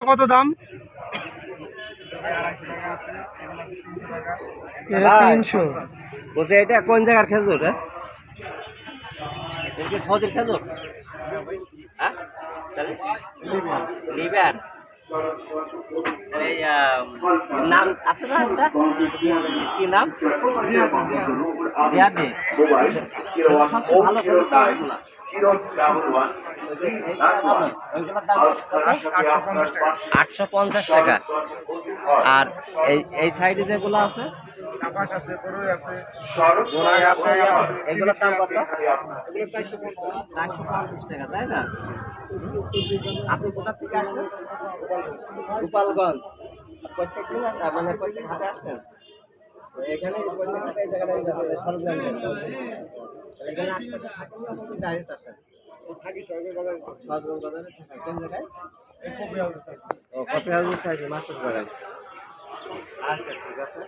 কত দাম? এটা 300। বলছে এটা কোন জায়গার খেজুর? সৌদির খেজুর? হ্যাঁ লিবিয়ার। এই নাম আছে না একটা, কি নাম? জিয়াদি। সবচেয়ে ভালো খেজুর কোনগুলা? ওইগুলোর দাম 850 টাকা। আর এই সাইডে যেগুলো আছে এগুলোর দাম কত? 450 টাকা, তাই না? আপনি কোথা থেকে আসছেন? গোপালগঞ্জ। প্রত্যেক দিন মানে প্রত্যেক হাটে আসছেন? এখানে প্রত্যেক হাটে এই জায়গাটাই সরঞ্জাম এখানে আশপাশে থাকেন না, কিন্তু ডাইরেক্ট আসেন? সরকার বাজারে থাকা কোন জায়গায়? ও কফি হাউসের সাইডে মাস্টার বাগান। আচ্ছা ঠিক আছে।